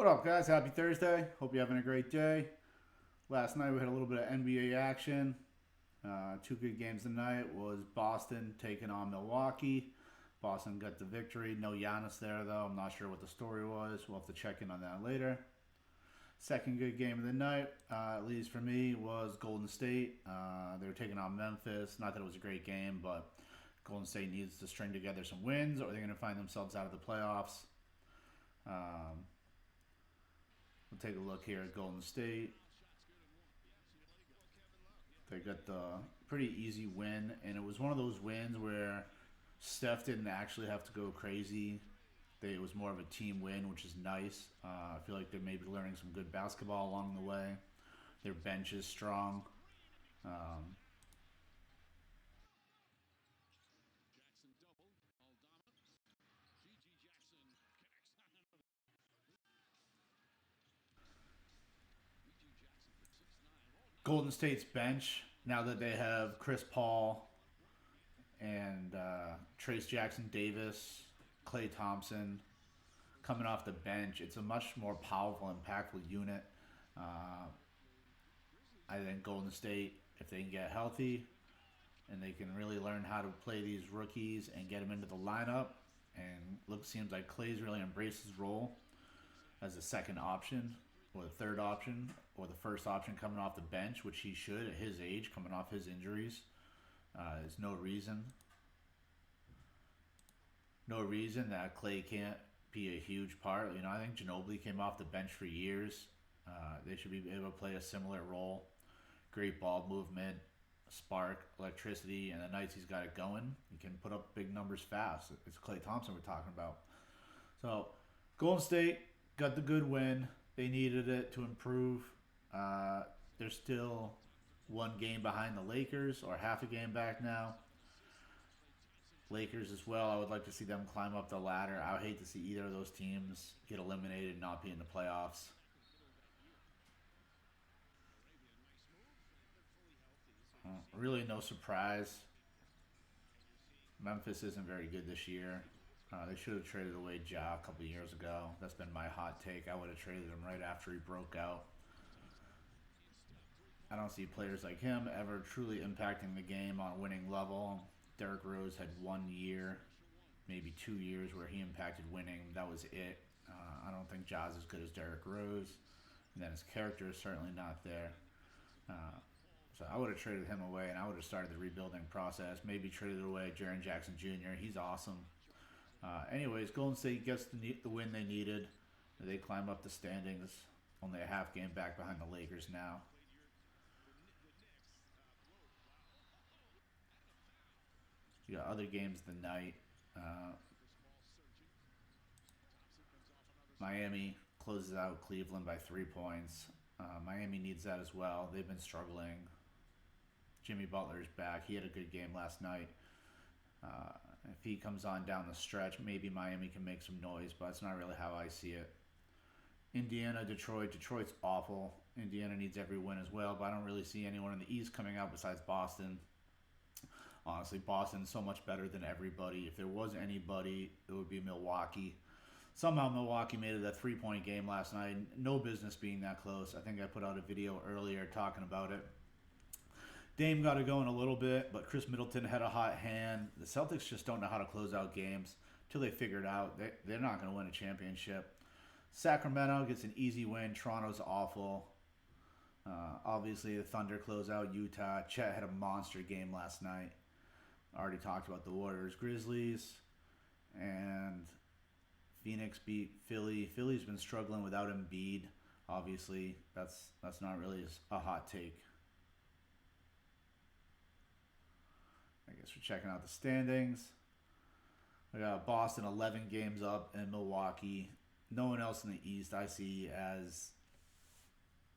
What up, guys? Happy Thursday. Hope you're having a great day. Last night we had a little bit of NBA action. Two good games tonight was Boston taking on Milwaukee. Boston got the victory. No Giannis there, though. I'm not sure what the story was. We'll have to check in on that later. Second good game of the night, at least for me, was Golden State. They were taking on Memphis. Not that it was a great game, but Golden State needs to string together some wins or they're going to find themselves out of the playoffs. We'll take a look here at Golden State. They got the pretty easy win, and it was one of those wins where Steph didn't actually have to go crazy. It was more of a team win, which is nice. I feel like they're maybe learning some good basketball along the way. Their bench is strong. Um, Golden State's bench, now that they have Chris Paul and Trace Jackson Davis, Klay Thompson coming off the bench, it's a much more powerful, impactful unit. Uh, I think Golden State, if they can get healthy and they can really learn how to play these rookies and get them into the lineup, and seems like Clay's really embraced his role as a second option or the third option or the first option coming off the bench, which he should at his age, coming off his injuries. There's no reason that Clay can't be a huge part. I think Ginobili came off the bench for years. They should be able to play a similar role. Great ball movement, spark, electricity, and the nights he's got it going, he can put up big numbers fast. It's Klay Thompson we're talking about. So, Golden State got the good win. They needed it to improve. They're still one game behind the Lakers, or half a game back now. Lakers as well. I would like to see them climb up the ladder. I would hate to see either of those teams get eliminated and not be in the playoffs. Really, no surprise. Memphis isn't very good this year. They should have traded away Ja a couple years ago. That's been my hot take. I would have traded him right after he broke out. I don't see players like him ever truly impacting the game on a winning level. Derrick Rose had 1 year, maybe 2 years, where he impacted winning. That was it. I don't think Ja's as good as Derrick Rose. And then his character is certainly not there. Uh, so I would have traded him away, and I would have started the rebuilding process. Maybe traded away Jaren Jackson Jr. He's awesome. Anyways, Golden State gets the win they needed. They climb up the standings. Only a half game back behind the Lakers now. You got other games of the night. Uh, Miami closes out Cleveland by 3 points. Miami needs that as well. They've been struggling. Jimmy Butler's back. He had a good game last night. If he comes on down the stretch, maybe Miami can make some noise, but it's not really how I see it. Indiana, Detroit. Detroit's awful. Indiana needs every win as well, but I don't really see anyone in the East coming out besides Boston. Honestly, Boston's so much better than everybody. If there was anybody, it would be Milwaukee. Somehow Milwaukee made it a 3-point game last night. No business being that close. I think I put out a video earlier talking about it. Dame got it going a little bit, but Chris Middleton had a hot hand. The Celtics just don't know how to close out games until they figure it out. They're not going to win a championship. Sacramento gets an easy win. Toronto's awful. Obviously, the Thunder close out Utah. Chet had a monster game last night. I already talked about the Warriors, Grizzlies, and Phoenix beat Philly. Philly's been struggling without Embiid. Obviously, that's not really a hot take. I guess we're checking out the standings. We got Boston 11 games up and Milwaukee. No one else in the East I see as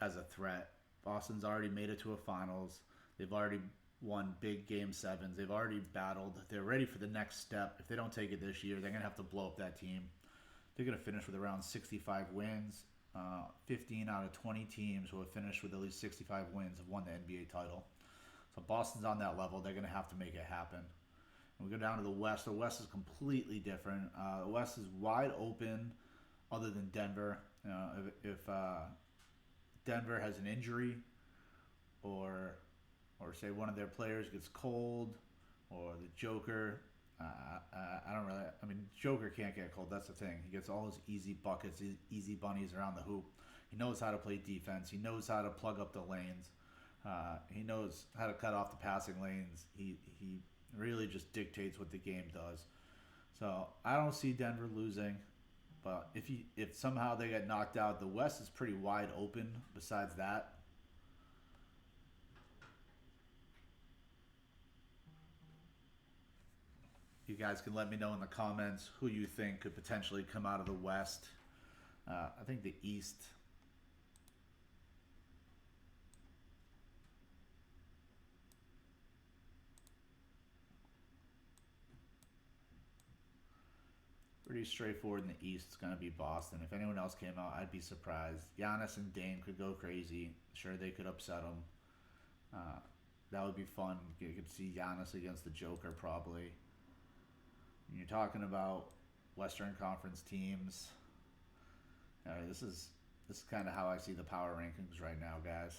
a threat. Boston's already made it to a finals. They've already won big game sevens. They've already battled. They're ready for the next step. If they don't take it this year, they're going to have to blow up that team. They're going to finish with around 65 wins. 15 out of 20 teams who have finished with at least 65 wins have won the NBA title. So Boston's on that level. They're going to have to make it happen. And we go down to the West. The West is completely different. The West is wide open. other than Denver. If Denver has an injury, or say one of their players gets cold, or the Joker. I don't really. I mean, Joker can't get cold. That's the thing. He gets all his easy buckets, easy bunnies around the hoop. He knows how to play defense. He knows how to plug up the lanes. He knows how to cut off the passing lanes. He really just dictates what the game does. So I don't see Denver losing. But if somehow they get knocked out, the West is pretty wide open. Besides that, you guys can let me know in the comments who you think could potentially come out of the West. I think the East. Pretty straightforward in the East. It's going to be Boston. If anyone else came out, I'd be surprised. Giannis and Dame could go crazy. Sure, they could upset them. That would be fun. You could see Giannis against the Joker probably. And you're talking about Western Conference teams. This is kind of how I see the power rankings right now, guys.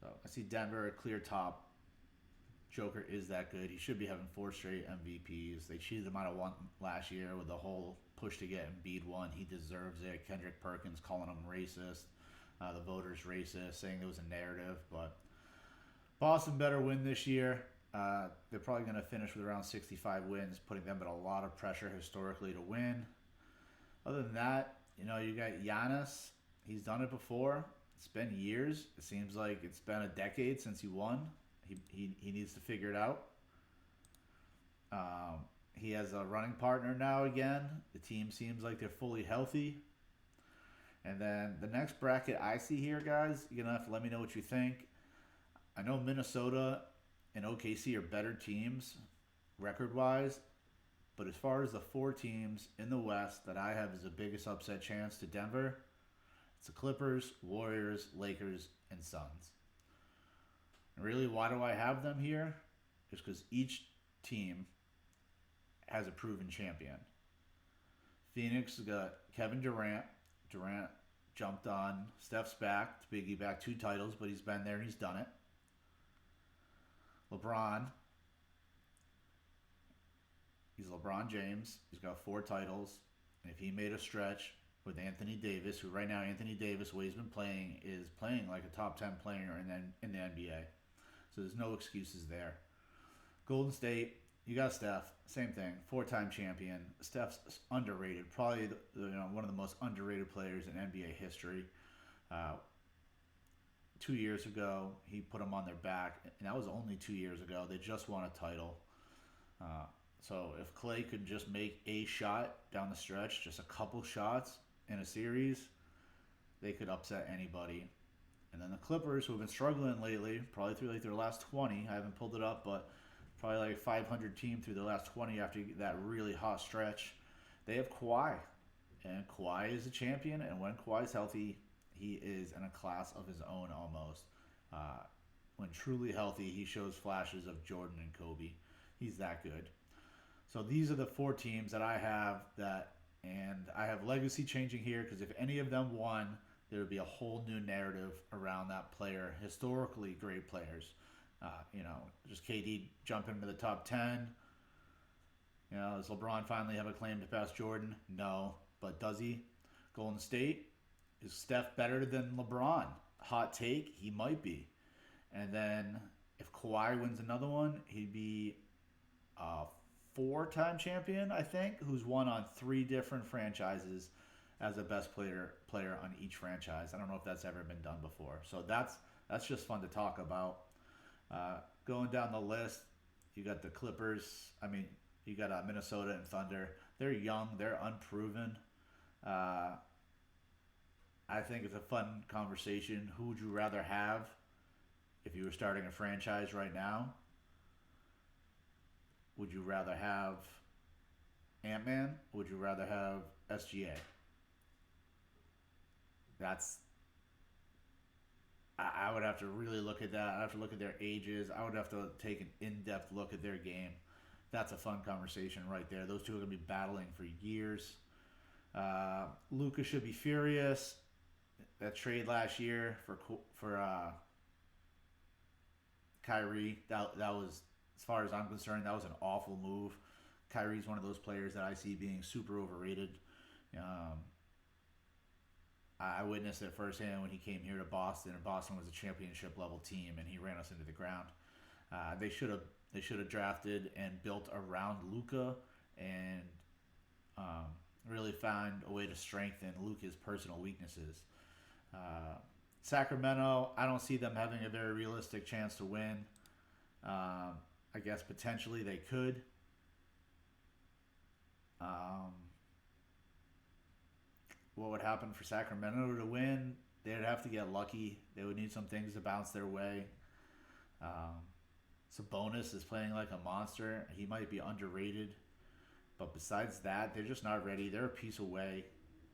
So I see Denver a clear top. Joker is that good. He should be having 4 straight MVPs. They cheated him out of one last year with the whole push to get Embiid one. He deserves it. Kendrick Perkins calling him racist. The voters racist, saying there was a narrative. But Boston better win this year. They're probably going to finish with around 65 wins, putting them at a lot of pressure historically to win. Other than that, you got Giannis. He's done it before. It's been years. It seems like it's been a decade since he won. He needs to figure it out. He has a running partner now again. The team seems like they're fully healthy. And then the next bracket I see here, guys, you're going to have to let me know what you think. I know Minnesota and OKC are better teams record-wise. But as far as the 4 teams in the West that I have as the biggest upset chance to Denver, it's the Clippers, Warriors, Lakers, and Suns. And really, why do I have them here? Just because each team has a proven champion. Phoenix has got Kevin Durant. Durant jumped on Steph's back to piggyback 2 titles, but he's been there and he's done it. LeBron. He's LeBron James. He's got 4 titles. And if he made a stretch with Anthony Davis, who right now Anthony Davis, the way he's been playing, is playing like a top 10 player in the NBA. So there's no excuses there. Golden State, you got Steph. Same thing. 4-time champion. Steph's underrated. Probably one of the most underrated players in NBA history. 2 years ago, he put them on their back. And that was only 2 years ago. They just won a title. So if Clay could just make a shot down the stretch, just a couple shots in a series, they could upset anybody. And then the Clippers, who have been struggling lately, probably through like their last 20, I haven't pulled it up, but probably like 500 team through their last 20 after that really hot stretch. They have Kawhi, and Kawhi is a champion, and when Kawhi's healthy, he is in a class of his own almost. When truly healthy, he shows flashes of Jordan and Kobe. He's that good. So these are the 4 teams that I have and I have legacy changing here because if any of them won, there would be a whole new narrative around that player. Historically great players. Just KD jump into the top 10. Does LeBron finally have a claim to pass Jordan? No, but does he? Golden State, is Steph better than LeBron? Hot take, he might be. And then if Kawhi wins another one, he'd be a 4-time champion, I think, who's won on 3 different franchises as the best player on each franchise. I don't know if that's ever been done before. So that's just fun to talk about. Going down the list, you got the Clippers. You got Minnesota and Thunder. They're young. They're unproven. I think it's a fun conversation. Who would you rather have if you were starting a franchise right now? Would you rather have Ant-Man? Or would you rather have SGA? That's I would have to really look at that. I'd have to look at their ages. I would have to take an in-depth look at their game. That's a fun conversation right there. Those two are going to be battling for years. Luka should be furious. That trade last year for Kyrie, that was, as far as I'm concerned, that was an awful move. Kyrie's one of those players that I see being super overrated. Um, I witnessed it firsthand when he came here to Boston, and Boston was a championship level team, and he ran us into the ground. They should have drafted and built around Luka, and um, really find a way to strengthen Luka's personal weaknesses. Uh, Sacramento, I don't see them having a very realistic chance to win. I guess potentially they could. Um, what would happen for Sacramento to win? They'd have to get lucky. They would need some things to bounce their way. Um, Sabonis is playing like a monster. He might be underrated. But besides that, they're just not ready. They're a piece away.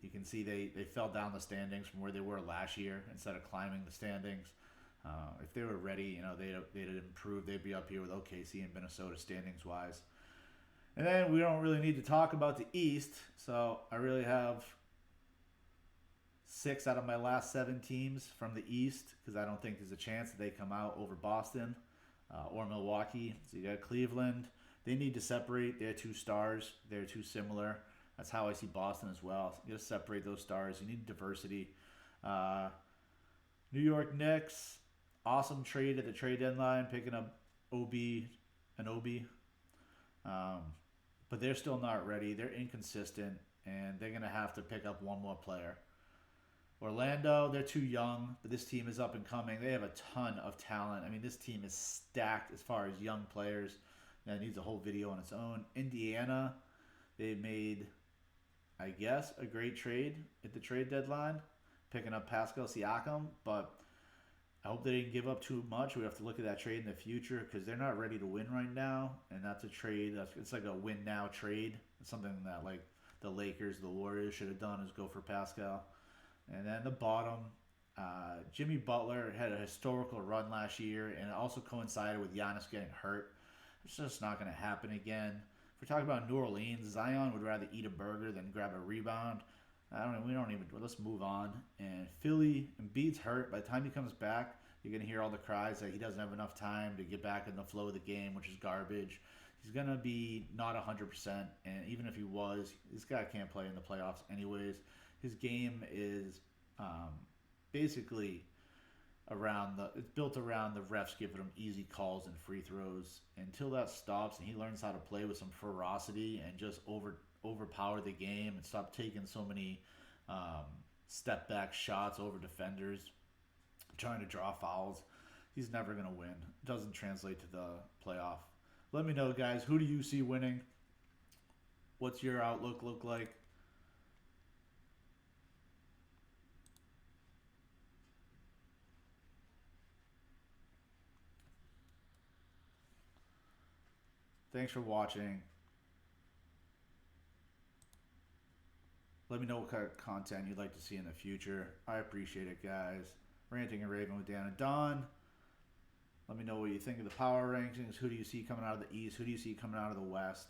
You can see they fell down the standings from where they were last year instead of climbing the standings. If they were ready, they'd improve. They'd be up here with OKC and Minnesota standings wise. And then we don't really need to talk about the East. So I really have 6 out of my last 7 teams from the East because I don't think there's a chance that they come out over Boston or Milwaukee. So you got Cleveland. They need to separate their 2 stars. They're too similar. That's how I see Boston as well. So you got to separate those stars. You need diversity. New York Knicks, awesome trade at the trade deadline, picking up Obi. But they're still not ready. They're inconsistent, and they're going to have to pick up one more player. Orlando, they're too young, but this team is up and coming. They have a ton of talent. I mean, this team is stacked as far as young players. That needs a whole video on its own. Indiana, they made, I guess, a great trade at the trade deadline, picking up Pascal Siakam, but I hope they didn't give up too much. We have to look at that trade in the future because they're not ready to win right now, and that's a trade. It's like a win now trade. It's something that like the Lakers, the Warriors should have done is go for Pascal. And then the bottom, Jimmy Butler had a historical run last year, and it also coincided with Giannis getting hurt. It's just not going to happen again. If we're talking about New Orleans, Zion would rather eat a burger than grab a rebound. Let's move on. And Philly, Embiid's hurt. By the time he comes back, you're going to hear all the cries that he doesn't have enough time to get back in the flow of the game, which is garbage. He's going to be not 100%, and even if he was, this guy can't play in the playoffs anyways. His game is basically it's built around the refs giving him easy calls and free throws. Until that stops and he learns how to play with some ferocity and just overpower the game and stop taking so many step back shots over defenders, trying to draw fouls, he's never going to win. It doesn't translate to the playoff. Let me know, guys, who do you see winning? What's your outlook look like? Thanks for watching. Let me know what kind of content you'd like to see in the future. I appreciate it, guys. Ranting and raving with Dan and Don. Let me know what you think of the power rankings. Who do you see coming out of the East? Who do you see coming out of the West?